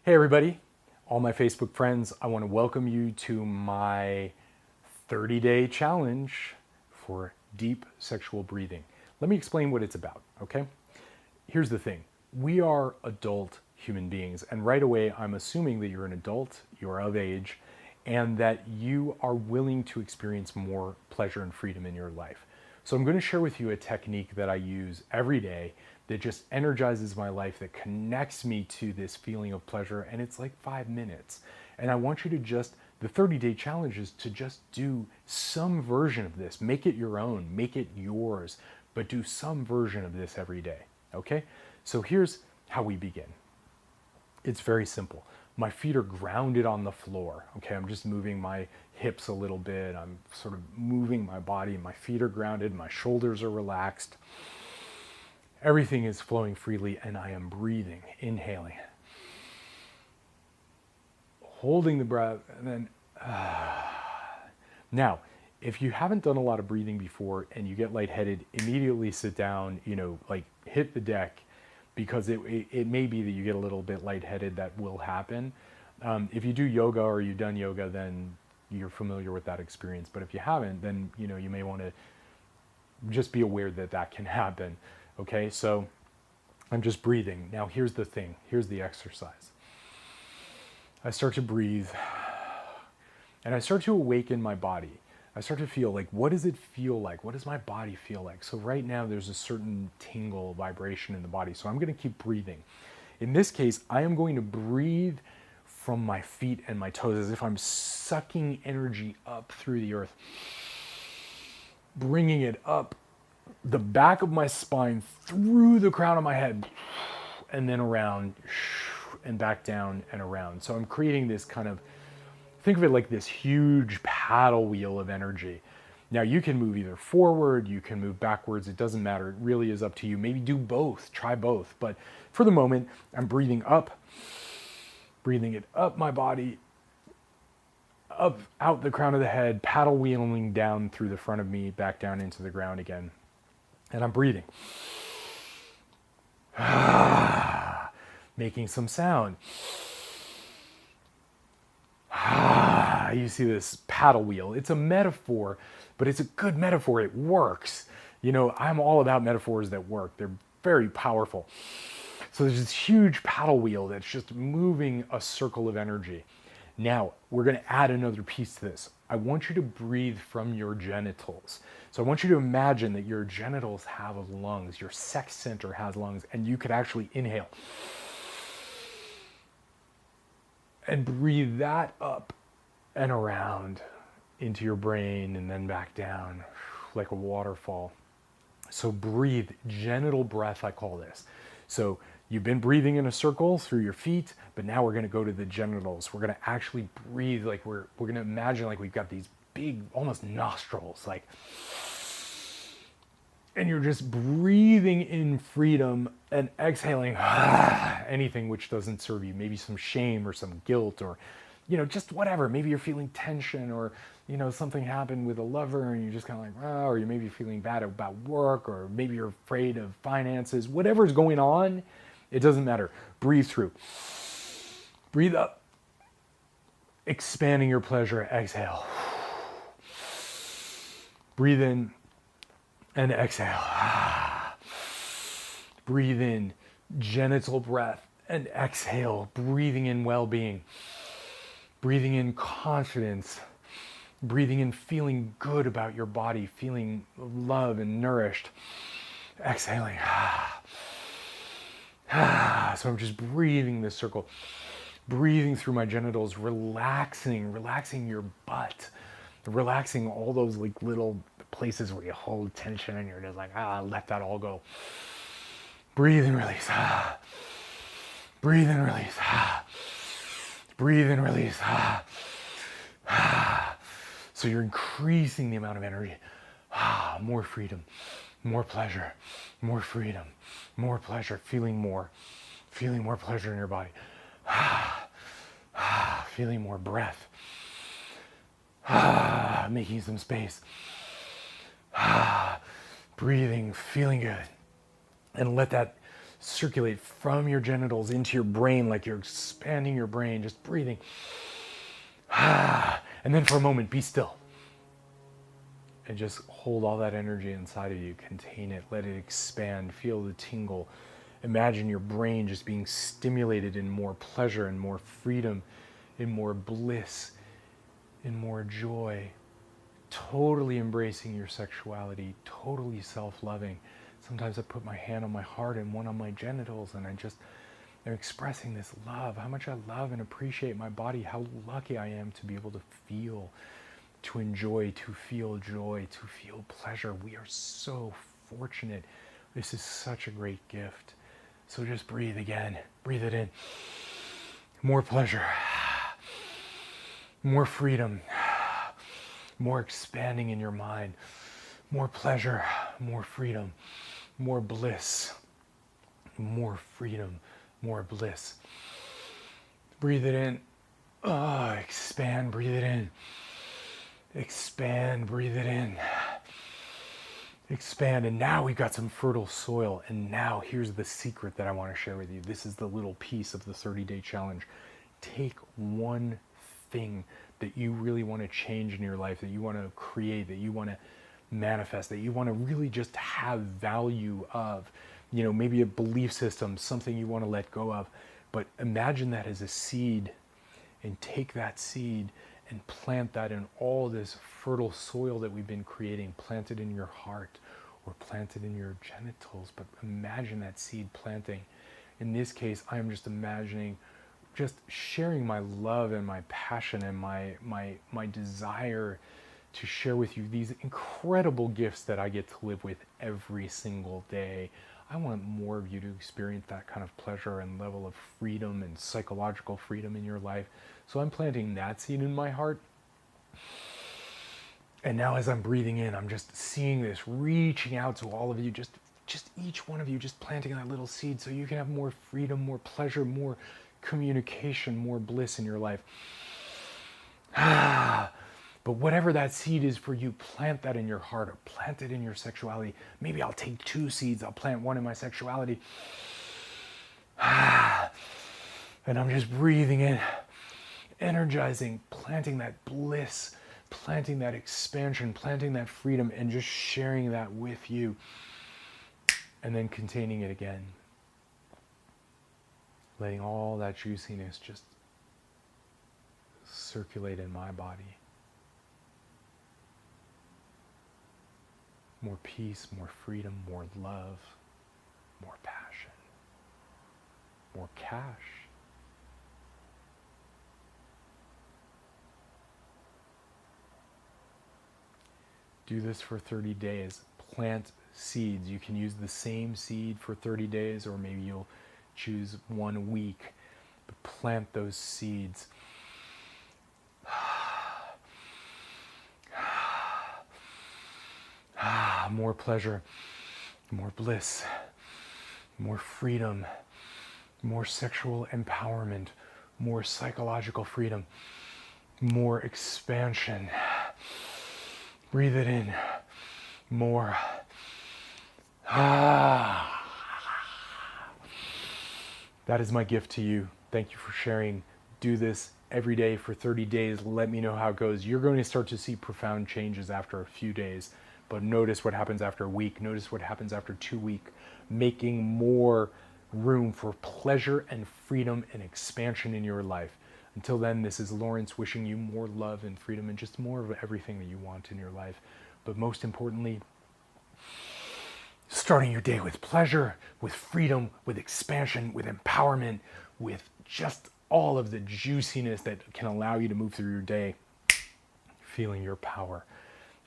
Hey everybody, all my Facebook friends, I want to welcome you to my 30-day challenge for deep sexual breathing. Let me explain what it's about, okay? Here's the thing. We are adult human beings, and right away I'm assuming that you're an adult, you're of age, and that you are willing to experience more pleasure and freedom in your life. So I'm going to share with you a technique that I use every day that just energizes my life, that connects me to this feeling of pleasure, and it's like 5 minutes. And I want you to the 30-day challenge is to just do some version of this. Make it your own, make it yours, but do some version of this every day, okay? So here's how we begin. It's very simple. My feet are grounded on the floor. Okay, I'm just moving my hips a little bit. I'm sort of moving my body. My feet are grounded. My shoulders are relaxed. Everything is flowing freely, and I am breathing, inhaling, holding the breath, and then Now, if you haven't done a lot of breathing before and you get lightheaded, immediately sit down, like hit the deck, because it may be that you get a little bit lightheaded. That will happen. If you do yoga or you've done yoga, then you're familiar with that experience. But if you haven't, then you may want to just be aware that that can happen. Okay, so I'm just breathing. Now here's the thing. Here's the exercise. I start to breathe, and I start to awaken my body. I start to feel like, what does it feel like? What does my body feel like? So right now there's a certain tingle, vibration in the body. So I'm going to keep breathing. In this case, I am going to breathe from my feet and my toes as if I'm sucking energy up through the earth, bringing it up the back of my spine, through the crown of my head, and then around and back down and around. So I'm creating this kind of, think of it like this huge paddle wheel of energy. Now you can move either forward, you can move backwards, it doesn't matter. It really is up to you. Maybe do both, try both. But for the moment, I'm breathing it up my body, up, out the crown of the head, paddle wheeling down through the front of me, back down into the ground again. And I'm breathing. Making some sound. You see this paddle wheel. It's a metaphor, but it's a good metaphor. It works. I'm all about metaphors that work. They're very powerful. So there's this huge paddle wheel that's just moving a circle of energy. Now, we're going to add another piece to this. I want you to breathe from your genitals. So I want you to imagine that your genitals have lungs, your sex center has lungs, and you could actually inhale and breathe that up and around into your brain and then back down like a waterfall. So breathe, genital breath, I call this. So you've been breathing in a circle through your feet, but now we're going to go to the genitals. We're going to actually breathe like we're going to imagine like we've got these big, almost nostrils, and you're just breathing in freedom and exhaling anything which doesn't serve you. Maybe some shame or some guilt, or just whatever. Maybe you're feeling tension, or something happened with a lover and you're just kind of like, oh, or you may be feeling bad about work, or maybe you're afraid of finances. Whatever's going on, it doesn't matter. Breathe through. Breathe up. Expanding your pleasure. Exhale. Breathe in and exhale. Breathe in genital breath and exhale. Breathing in well-being. Breathing in confidence. Breathing in feeling good about your body, feeling loved and nourished. Exhaling. So I'm just breathing this circle. Breathing through my genitals, relaxing your butt. Relaxing all those like little places where you hold tension and you're just like, let that all go. Breathe and release. Breathe and release. Breathe and release. So you're increasing the amount of energy. More freedom, more pleasure, more freedom, more pleasure, feeling more pleasure in your body. Feeling more breath. Making some space. Breathing, feeling good. And let that circulate from your genitals into your brain like you're expanding your brain, just breathing. And then for a moment, be still. And just hold all that energy inside of you. Contain it. Let it expand. Feel the tingle. Imagine your brain just being stimulated in more pleasure, in more freedom, in more bliss, in more joy. Totally embracing your sexuality. Totally self-loving. Sometimes I put my hand on my heart and one on my genitals, and I'm expressing this love. How much I love and appreciate my body. How lucky I am to be able to feel, to enjoy, to feel joy, to feel pleasure. We are so fortunate. This is such a great gift. So just breathe again. Breathe it in. More pleasure. More freedom. More expanding in your mind. More pleasure. More freedom. More bliss. More freedom. More bliss. Breathe it in. Expand. Breathe it in. Expand, breathe it in. Expand, and now we've got some fertile soil. And now here's the secret that I want to share with you. This is the little piece of the 30-day challenge. Take one thing that you really want to change in your life, that you want to create, that you want to manifest, that you want to really just have value of. You know, maybe a belief system, something you want to let go of. But imagine that as a seed, and take that seed and plant that in all this fertile soil that we've been creating. Plant it in your heart or plant it in your genitals, but imagine that seed planting. In this case, I'm just imagining just sharing my love and my passion and my desire to share with you these incredible gifts that I get to live with every single day. I want more of you to experience that kind of pleasure and level of freedom and psychological freedom in your life. So I'm planting that seed in my heart. And now as I'm breathing in, I'm just seeing this reaching out to all of you, just each one of you, just planting that little seed so you can have more freedom, more pleasure, more communication, more bliss in your life. But whatever that seed is for you, plant that in your heart or plant it in your sexuality. Maybe I'll take 2 seeds. I'll plant one in my sexuality. And I'm just breathing in, energizing, planting that bliss, planting that expansion, planting that freedom, and just sharing that with you. And then containing it again. Letting all that juiciness just circulate in my body. More peace, more freedom, more love, more passion, more cash. Do this for 30 days. Plant seeds. You can use the same seed for 30 days, or maybe you'll choose 1 week. But plant those seeds. More pleasure, more bliss, more freedom, more sexual empowerment, more psychological freedom, more expansion. Breathe it in. More. That is my gift to you. Thank you for sharing. Do this every day for 30 days. Let me know how it goes. You're going to start to see profound changes after a few days. But notice what happens after a week. Notice what happens after 2 weeks. Making more room for pleasure and freedom and expansion in your life. Until then, this is Lawrence wishing you more love and freedom and just more of everything that you want in your life. But most importantly, starting your day with pleasure, with freedom, with expansion, with empowerment, with just all of the juiciness that can allow you to move through your day, feeling your power.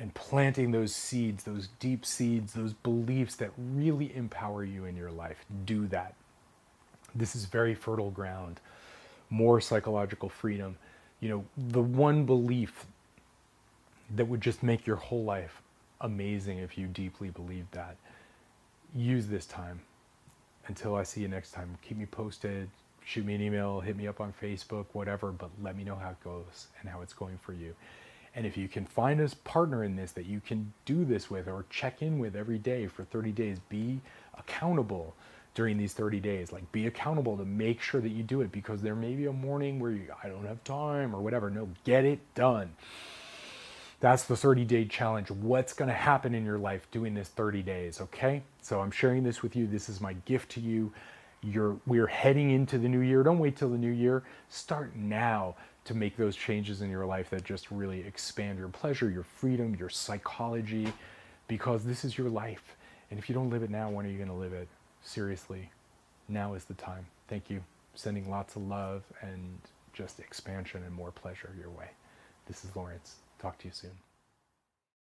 And planting those seeds, those deep seeds, those beliefs that really empower you in your life. Do that. This is very fertile ground. More psychological freedom. You know, the one belief that would just make your whole life amazing if you deeply believed that. Use this time. Until I see you next time. Keep me posted. Shoot me an email. Hit me up on Facebook. Whatever. But let me know how it goes and how it's going for you. And if you can find a partner in this that you can do this with or check in with every day for 30 days, be accountable during these 30 days. Like, be accountable to make sure that you do it, because there may be a morning where I don't have time or whatever. No, get it done. That's the 30-day challenge. What's going to happen in your life doing this 30 days, okay? So I'm sharing this with you. This is my gift to you. We're heading into the new year. Don't wait till the new year. Start now to make those changes in your life that just really expand your pleasure, your freedom, your psychology, because this is your life. And if you don't live it now, when are you going to live it? Seriously, now is the time. Thank you. Sending lots of love and just expansion and more pleasure your way. This is Lawrence. Talk to you soon.